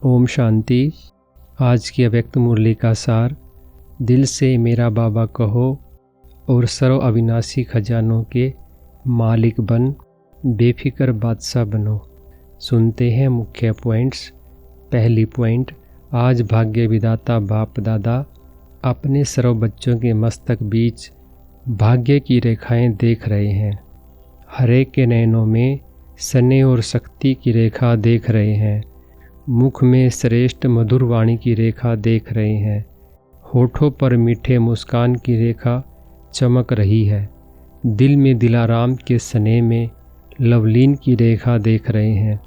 ओम शांति। आज की अव्यक्त मुरली का सार, दिल से मेरा बाबा कहो और सर्व अविनाशी खजानों के मालिक बन, बेफिक्र बादशाह बनो। सुनते हैं मुख्य पॉइंट्स। पहली पॉइंट, आज भाग्य विधाता बाप दादा अपने सर्व बच्चों के मस्तक बीच भाग्य की रेखाएं देख रहे हैं। हरेक के नयनों में स्नेह और शक्ति की रेखा देख रहे हैं। मुख में श्रेष्ठ मधुर वाणी की रेखा देख रहे हैं। होठों पर मीठे मुस्कान की रेखा चमक रही है। दिल में दिलाराम के स्नेह में लवलीन की रेखा देख रहे हैं।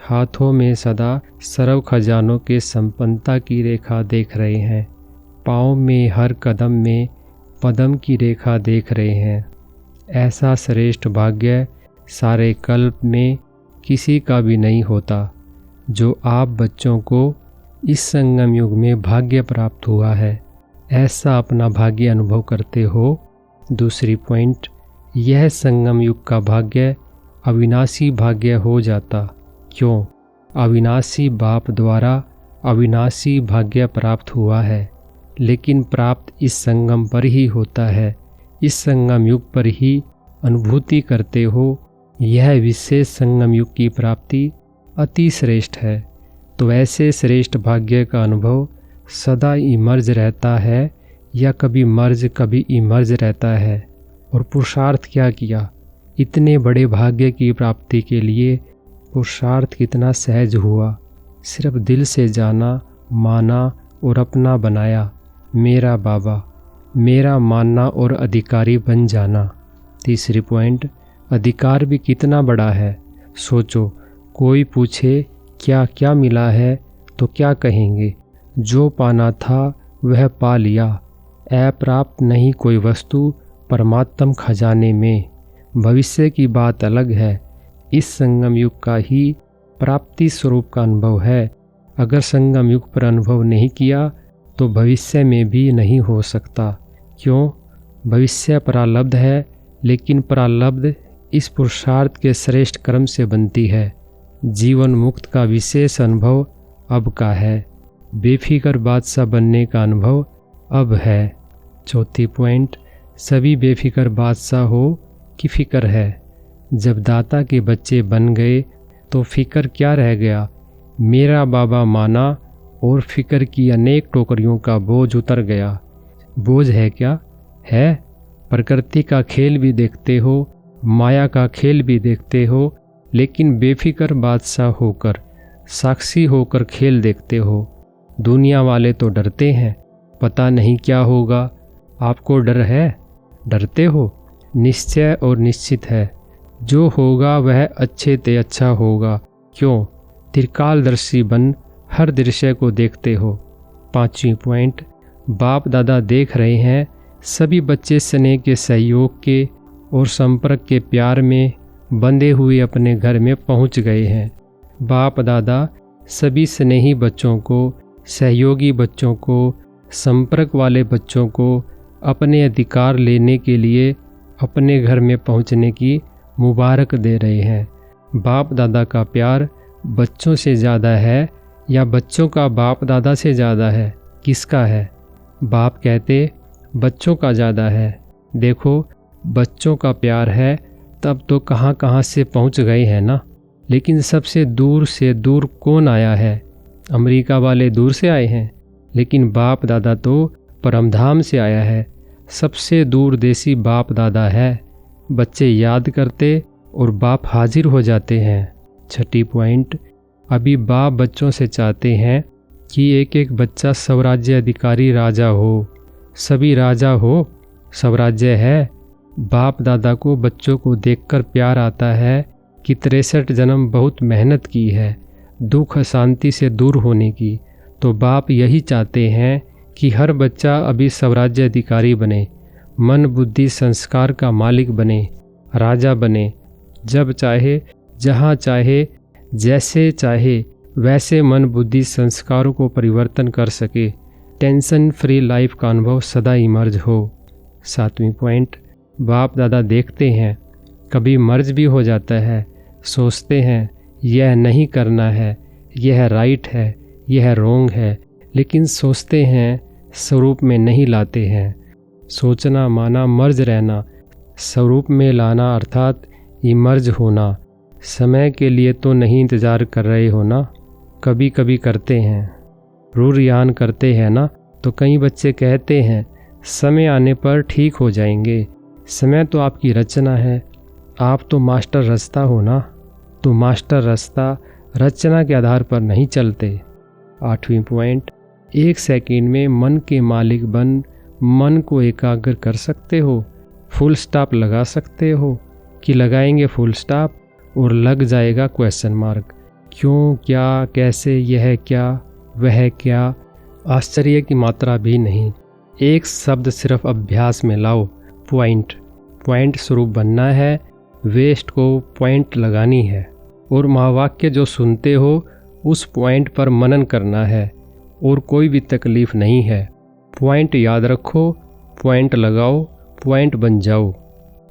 हाथों में सदा सर्व खजानों के संपन्नता की रेखा देख रहे हैं। पाँव में हर कदम में पदम की रेखा देख रहे हैं। ऐसा श्रेष्ठ भाग्य सारे कल्प में किसी का भी नहीं होता जो आप बच्चों को इस संगम युग में भाग्य प्राप्त हुआ है। ऐसा अपना भाग्य अनुभव करते हो। दूसरी पॉइंट, यह संगम युग का भाग्य अविनाशी भाग्य हो जाता। क्यों? अविनाशी बाप द्वारा अविनाशी भाग्य प्राप्त हुआ है, लेकिन प्राप्त इस संगम पर ही होता है। इस संगम युग पर ही अनुभूति करते हो। यह विशेष संगम युग की प्राप्ति अति श्रेष्ठ है। तो ऐसे श्रेष्ठ भाग्य का अनुभव सदा इमर्ज रहता है या कभी मर्ज कभी इमर्ज रहता है। और पुरुषार्थ क्या किया? इतने बड़े भाग्य की प्राप्ति के लिए पुरुषार्थ कितना सहज हुआ। सिर्फ दिल से जाना, माना और अपना बनाया। मेरा बाबा, मेरा मानना और अधिकारी बन जाना। तीसरी पॉइंट, अधिकार भी कितना बड़ा है। सोचो, कोई पूछे क्या क्या मिला है तो क्या कहेंगे? जो पाना था वह पा लिया। अप्राप्त नहीं कोई वस्तु परमात्म खजाने में। भविष्य की बात अलग है। इस संगम युग का ही प्राप्ति स्वरूप का अनुभव है। अगर संगम युग पर अनुभव नहीं किया तो भविष्य में भी नहीं हो सकता। क्यों? भविष्य प्रारब्ध है, लेकिन प्रारब्ध इस पुरुषार्थ के श्रेष्ठ कर्म से बनती है। जीवन मुक्त का विशेष अनुभव अब का है। बेफिक्र बादशाह बनने का अनुभव अब है। चौथी पॉइंट, सभी बेफिक्र बादशाह हो कि फिक्र है। जब दाता के बच्चे बन गए तो फिक्र क्या रह गया? मेरा बाबा माना और फिक्र की अनेक टोकरियों का बोझ उतर गया। बोझ है क्या? है। प्रकृति का खेल भी देखते हो, माया का खेल भी देखते हो, लेकिन बेफिक्र बादशाह होकर, साक्षी होकर खेल देखते हो। दुनिया वाले तो डरते हैं, पता नहीं क्या होगा। आपको डर है? डरते हो? निश्चय और निश्चित है, जो होगा वह अच्छे ते अच्छा होगा। क्यों? त्रिकालदर्शी बन हर दृश्य को देखते हो। पांचवी पॉइंट, बाप दादा देख रहे हैं सभी बच्चे स्नेह के सहयोग के और संपर्क के प्यार में बंधे हुए अपने घर में पहुंच गए हैं। बाप दादा सभी स्नेही बच्चों को, सहयोगी बच्चों को, संपर्क वाले बच्चों को अपने अधिकार लेने के लिए अपने घर में पहुंचने की मुबारक दे रहे हैं। बाप दादा का प्यार बच्चों से ज़्यादा है या बच्चों का बाप दादा से ज़्यादा है? किसका है? बाप कहते बच्चों का ज़्यादा है। देखो, बच्चों का प्यार है तब तो कहाँ कहाँ से पहुँच गए हैं ना। लेकिन सबसे दूर से दूर कौन आया है? अमेरिका वाले दूर से आए हैं, लेकिन बाप दादा तो परमधाम से आया है। सबसे दूर देसी बाप दादा है। बच्चे याद करते और बाप हाजिर हो जाते हैं। छठी पॉइंट, अभी बाप बच्चों से चाहते हैं कि एक एक बच्चा स्वराज्य अधिकारी राजा हो। सभी राजा हो, स्वराज्य है। बाप दादा को बच्चों को देखकर प्यार आता है कि 63 जन्म बहुत मेहनत की है दुख शांति से दूर होने की। तो बाप यही चाहते हैं कि हर बच्चा अभी स्वराज्य अधिकारी बने, मन बुद्धि संस्कार का मालिक बने, राजा बने। जब चाहे, जहाँ चाहे, जैसे चाहे वैसे मन बुद्धि संस्कारों को परिवर्तन कर सके। टेंशन फ्री लाइफ का अनुभव सदा इमर्ज हो। सातवीं पॉइंट, बाप दादा देखते हैं कभी मर्ज भी हो जाता है। सोचते हैं यह नहीं करना है, यह राइट है, यह रोंग है, लेकिन सोचते हैं, स्वरूप में नहीं लाते हैं। सोचना माना मर्ज रहना, स्वरूप में लाना अर्थात इमर्ज होना। समय के लिए तो नहीं इंतज़ार कर रहे हो ना, कभी कभी करते हैं। रूरयान करते हैं ना, तो कई बच्चे कहते हैं समय आने पर ठीक हो जाएंगे। समय तो आपकी रचना है, आप तो मास्टर रचता हो ना, तो मास्टर रास्ता रचना के आधार पर नहीं चलते। 8वीं पॉइंट, 1 सेकंड में मन के मालिक बन मन को एकाग्र कर सकते हो। फुल स्टॉप लगा सकते हो कि लगाएंगे फुल स्टॉप और लग जाएगा क्वेश्चन मार्क। क्यों, क्या, कैसे, यह क्या, वह क्या, आश्चर्य की मात्रा भी नहीं। एक शब्द सिर्फ अभ्यास में लाओ। पॉइंट स्वरूप बनना है, वेस्ट को पॉइंट लगानी है और महावाक्य जो सुनते हो उस पॉइंट पर मनन करना है और कोई भी तकलीफ नहीं है। पॉइंट याद रखो, पॉइंट लगाओ, पॉइंट बन जाओ।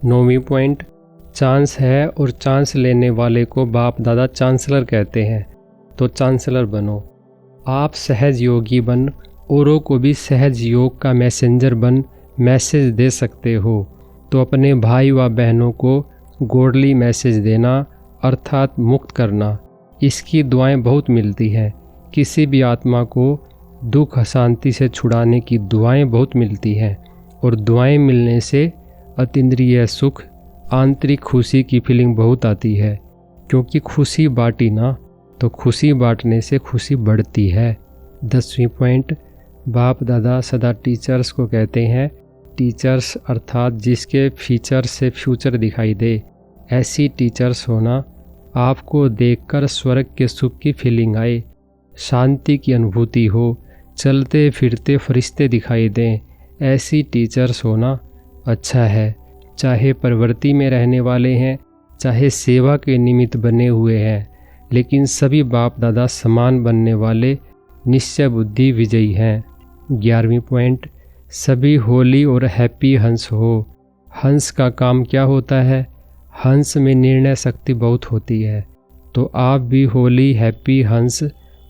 9वीं पॉइंट, चांस है और चांस लेने वाले को बाप दादा चांसलर कहते हैं, तो चांसलर बनो। आप सहज योगी बन औरों को भी सहज योग का मैसेंजर बन मैसेज दे सकते हो। तो अपने भाई व बहनों को गॉडली मैसेज देना अर्थात मुक्त करना, इसकी दुआएं बहुत मिलती हैं। किसी भी आत्मा को दुख अशांति से छुड़ाने की दुआएं बहुत मिलती हैं और दुआएं मिलने से अतीन्द्रिय सुख, आंतरिक खुशी की फीलिंग बहुत आती है, क्योंकि खुशी बांटी ना, तो खुशी बांटने से खुशी बढ़ती है। 10वीं पॉइंट, बाप दादा सदा टीचर्स को कहते हैं। टीचर्स अर्थात जिसके फीचर से फ्यूचर दिखाई दे, ऐसी टीचर्स होना। आपको देखकर स्वर्ग के सुख की फीलिंग आए, शांति की अनुभूति हो, चलते फिरते फरिश्ते दिखाई दें, ऐसी टीचर्स होना अच्छा है। चाहे प्रवृत्ति में रहने वाले हैं, चाहे सेवा के निमित्त बने हुए हैं, लेकिन सभी बाप दादा समान बनने वाले निश्चय बुद्धि विजयी हैं। 11वीं पॉइंट, सभी होली और हैप्पी हंस हो। हंस का काम क्या होता है? हंस में निर्णय शक्ति बहुत होती है, तो आप भी होली हैप्पी हंस,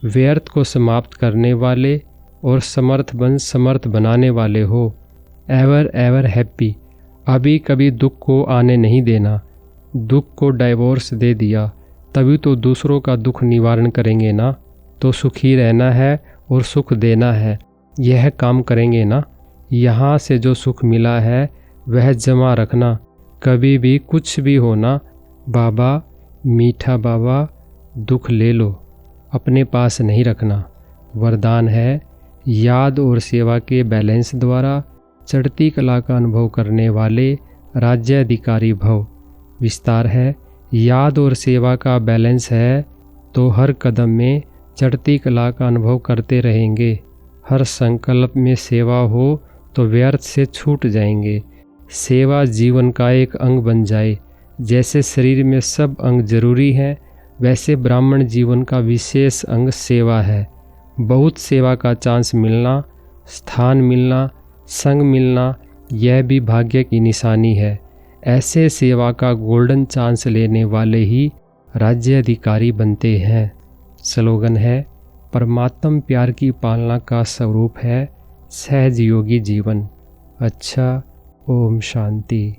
व्यर्थ को समाप्त करने वाले और समर्थ बन समर्थ बनाने वाले हो। एवर एवर हैप्पी, अभी कभी दुख को आने नहीं देना। दुख को डाइवोर्स दे दिया, तभी तो दूसरों का दुख निवारण करेंगे ना। तो सुखी रहना है और सुख देना है, यह काम करेंगे ना। यहाँ से जो सुख मिला है वह जमा रखना, कभी भी कुछ भी होना। बाबा मीठा बाबा, दुख ले लो, अपने पास नहीं रखना। वरदान है, याद और सेवा के बैलेंस द्वारा चढ़ती कला का अनुभव करने वाले राज्याधिकारी भव। विस्तार है, याद और सेवा का बैलेंस है तो हर कदम में चढ़ती कला का अनुभव करते रहेंगे। हर संकल्प में सेवा हो तो व्यर्थ से छूट जाएंगे। सेवा जीवन का एक अंग बन जाए। जैसे शरीर में सब अंग जरूरी हैं, वैसे ब्राह्मण जीवन का विशेष अंग सेवा है। बहुत सेवा का चांस मिलना, स्थान मिलना, संग मिलना, यह भी भाग्य की निशानी है। ऐसे सेवा का गोल्डन चांस लेने वाले ही राज्याधिकारी बनते हैं। स्लोगन है, परमात्म प्यार की पालना का स्वरूप है सहज योगी जीवन। अच्छा, ओम शांति।